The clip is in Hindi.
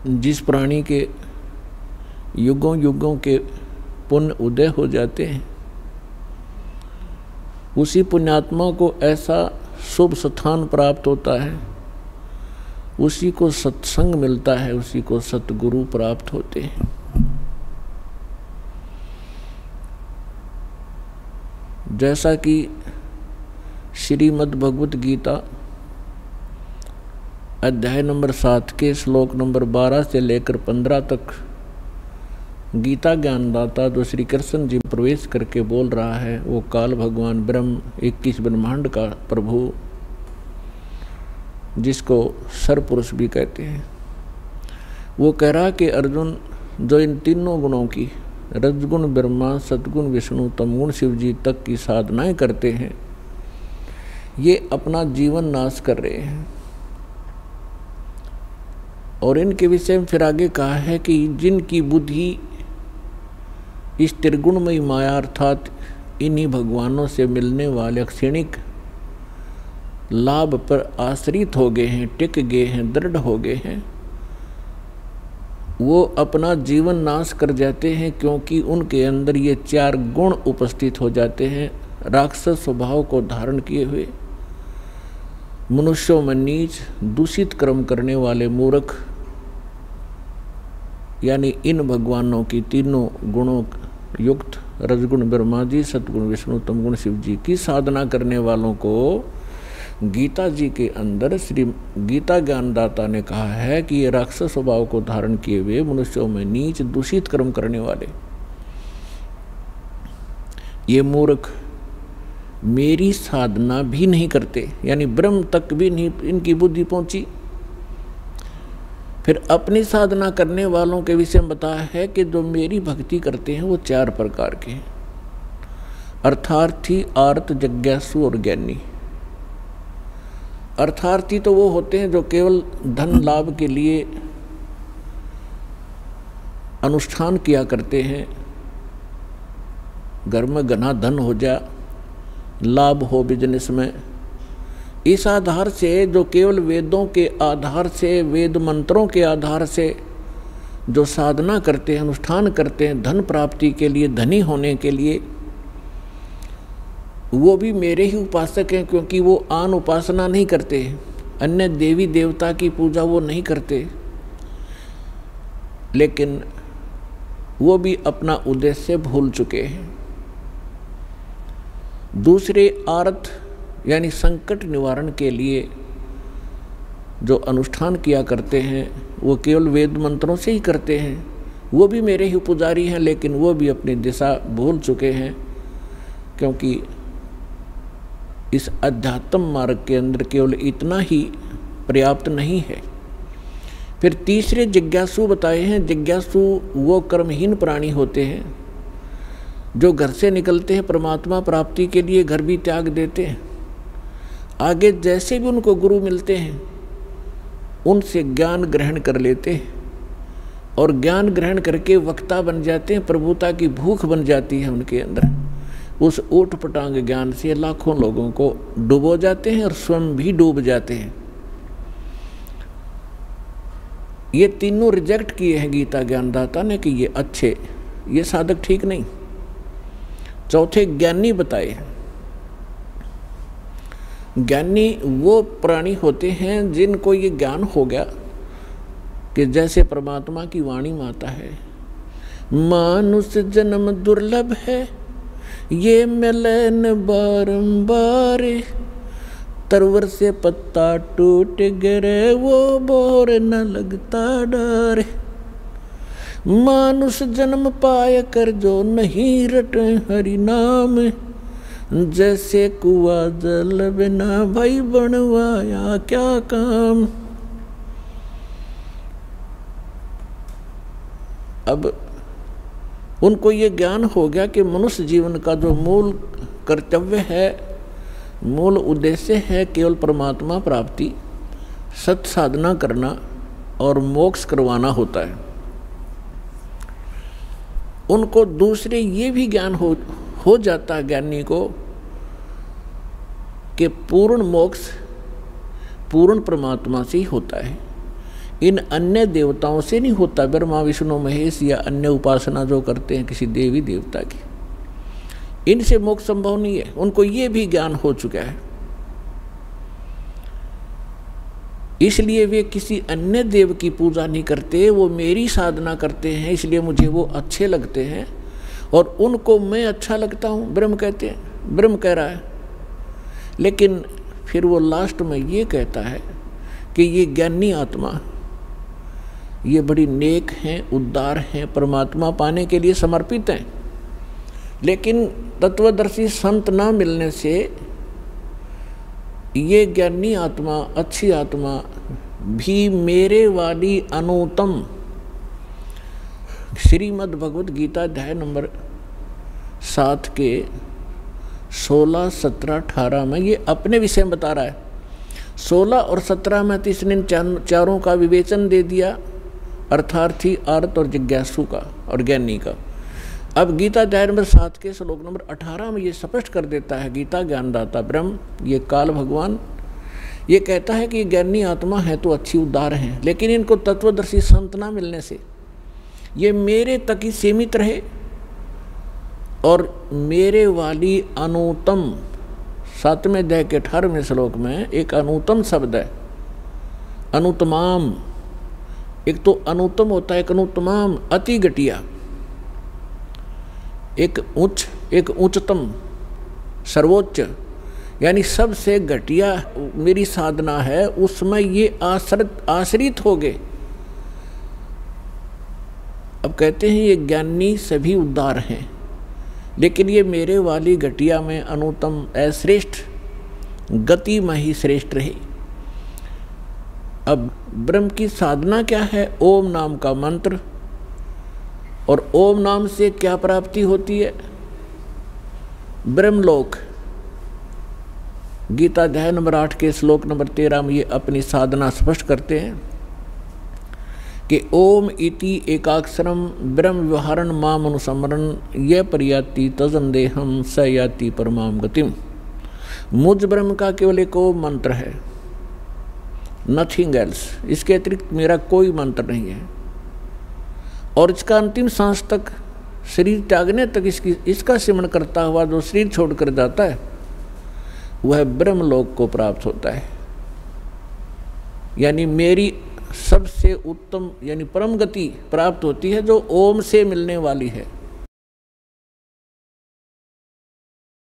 जिस प्राणी के युगों युगों के पुण्य उदय हो जाते हैं, उसी पुण्यात्मा को ऐसा शुभ स्थान प्राप्त होता है, उसी को सत्संग मिलता है, उसी को सतगुरु प्राप्त होते हैं। जैसा कि श्रीमद् भगवत गीता अध्याय नंबर 7 के श्लोक नंबर 12 से लेकर 15 तक गीता ज्ञानदाता जो श्री कृष्ण जी प्रवेश करके बोल रहा है, वो काल भगवान ब्रह्म 21 ब्रह्मांड का प्रभु, जिसको सरपुरुष भी कहते हैं, वो कह रहा कि अर्जुन, जो इन तीनों गुणों की रजगुण ब्रह्मा, सतगुण विष्णु, तमगुण शिव जी तक की साधनाएं करते हैं, ये अपना जीवन नाश कर रहे हैं। और इनके विषय में फिर आगे कहा है कि जिनकी बुद्धि इस त्रिगुणमयी माया अर्थात इन्हीं भगवानों से मिलने वाले क्षणिक लाभ पर आश्रित हो गए हैं, टिक गए हैं, दृढ़ हो गए हैं, वो अपना जीवन नाश कर जाते हैं, क्योंकि उनके अंदर ये 4 गुण उपस्थित हो जाते हैं। राक्षस स्वभाव को धारण किए हुए, मनुष्यों में नीच, दूषित कर्म करने वाले मूर्ख, यानी इन भगवानों की तीनों गुणों युक्त रजगुण ब्रह्मा जी, सतगुण विष्णु, तमगुण शिव जी की साधना करने वालों को गीता जी के अंदर श्री गीता ज्ञानदाता ने कहा है कि ये राक्षस स्वभाव को धारण किए हुए, मनुष्यों में नीच दूषित कर्म करने वाले, ये मूर्ख मेरी साधना भी नहीं करते, यानी ब्रह्म तक भी नहीं इनकी बुद्धि पहुंची। फिर अपनी साधना करने वालों के विषय में बताया है कि जो मेरी भक्ति करते हैं वो 4 प्रकार के हैं, अर्थार्थी, आर्त, जिज्ञासु और ज्ञानी। अर्थार्थी तो वो होते हैं जो केवल धन लाभ के लिए अनुष्ठान किया करते हैं, घर में घना धन हो जाए, लाभ हो बिजनेस में, इस आधार से जो केवल वेदों के आधार से, वेद मंत्रों के आधार से जो साधना करते हैं, अनुष्ठान करते हैं धन प्राप्ति के लिए, धनी होने के लिए, वो भी मेरे ही उपासक हैं, क्योंकि वो आन उपासना नहीं करते, अन्य देवी देवता की पूजा वो नहीं करते, लेकिन वो भी अपना उद्देश्य भूल चुके हैं। दूसरे आर्त यानी संकट निवारण के लिए जो अनुष्ठान किया करते हैं, वो केवल वेद मंत्रों से ही करते हैं, वो भी मेरे ही पुजारी हैं, लेकिन वो भी अपनी दिशा भूल चुके हैं, क्योंकि इस अध्यात्म मार्ग के अंदर केवल इतना ही पर्याप्त नहीं है। फिर तीसरे जिज्ञासु बताए हैं। जिज्ञासु वो कर्महीन प्राणी होते हैं जो घर से निकलते हैं परमात्मा प्राप्ति के लिए, घर भी त्याग देते हैं, आगे जैसे भी उनको गुरु मिलते हैं उनसे ज्ञान ग्रहण कर लेते हैं, और ज्ञान ग्रहण करके वक्ता बन जाते हैं, प्रभुता की भूख बन जाती है उनके अंदर। उस ऊट पटांग ज्ञान से लाखों लोगों को डुबो जाते हैं और स्वयं भी डूब जाते हैं। ये तीनों रिजेक्ट किए हैं गीता ज्ञानदाता ने कि ये अच्छे, ये साधक ठीक नहीं। चौथे ज्ञानी बताए हैं। ज्ञानी वो प्राणी होते हैं जिनको ये ज्ञान हो गया कि जैसे परमात्मा की वाणी माता है, मानुष जन्म दुर्लभ है, ये मिलन बारंबार, तरवर से पत्ता टूट गिरे, वो बोर न लगता डर, मानुष जन्म पाए कर जो नहीं रटे हरि नाम, जैसे कुआ जल बिना भाई बनवाया क्या काम। अब उनको ये ज्ञान हो गया कि मनुष्य जीवन का जो मूल कर्तव्य है, मूल उद्देश्य है केवल परमात्मा प्राप्ति, सत साधना करना और मोक्ष करवाना होता है। उनको दूसरे ये भी ज्ञान हो जाता है ज्ञानी को कि पूर्ण मोक्ष पूर्ण परमात्मा से ही होता है, इन अन्य देवताओं से नहीं होता। ब्रह्मा विष्णु महेश या अन्य उपासना जो करते हैं किसी देवी देवता की, इनसे मोक्ष संभव नहीं है। उनको ये भी ज्ञान हो चुका है, इसलिए वे किसी अन्य देव की पूजा नहीं करते, वो मेरी साधना करते हैं, इसलिए मुझे वो अच्छे लगते हैं और उनको मैं अच्छा लगता हूँ। ब्रह्म कहते हैं, ब्रह्म कह रहा है। लेकिन फिर वो लास्ट में ये कहता है कि ये ज्ञानी आत्मा, ये बड़ी नेक हैं, उद्धार हैं, परमात्मा पाने के लिए समर्पित हैं, लेकिन तत्वदर्शी संत ना मिलने से ये ज्ञानी आत्मा, अच्छी आत्मा भी मेरे वाली अनुत्तम श्रीमद् भगवद गीता अध्याय नंबर 7 के 16, 17, 18 में ये अपने विषय में बता रहा है। 16 और 17 में तो इसने चारों का विवेचन दे दिया, अर्थार्थी, अर्थ और जिज्ञासु का और ज्ञानी का। अब गीता अध्याय नंबर 7 के श्लोक नंबर 18 में ये स्पष्ट कर देता है, गीता ज्ञानदाता ब्रह्म, ये काल भगवान, ये कहता है कि ज्ञानी आत्मा है तो अच्छी उदार हैं, लेकिन इनको तत्वदर्शी संत ना मिलने से ये मेरे तक ही सीमित रहे और मेरे वाली अनुत्तम, 7वें अध्याय के 18वें श्लोक में एक अनुत्तम शब्द है, अनुत्तमाम। एक तो अनुत्तम होता है, एक अनुत्तमाम, अति घटिया, एक उच्च, एक उच्चतम, सर्वोच्च, यानी सबसे घटिया मेरी साधना है, उसमें ये आश्रित हो गए। अब कहते हैं ये ज्ञानी सभी उद्धार हैं, लेकिन ये मेरे वाली घटिया में अनुत्तम, अश्रेष्ठ गति में ही श्रेष्ठ रहे। अब ब्रह्म की साधना क्या है? ओम नाम का मंत्र, और ओम नाम से क्या प्राप्ति होती है? ब्रह्मलोक। गीता अध्याय नंबर 8 के श्लोक नंबर 13 में ये अपनी साधना स्पष्ट करते हैं कि ओम इति एकाक्षरम ब्रह्म व्यवहारण माम अनुसमरण ये परियाति तजंदेहम स याति परमाम गतिम। मुझ ब्रह्म का केवल एक ओम मंत्र है, नथिंग एल्स। इसके अतिरिक्त मेरा कोई मंत्र नहीं है, और इसका अंतिम सांस तक, शरीर त्यागने तक इसका सिमरण करता हुआ जो शरीर छोड़कर जाता है वह ब्रह्मलोक को प्राप्त होता है। यानी मेरी सबसे उत्तम यानी परम गति प्राप्त होती है जो ओम से मिलने वाली है।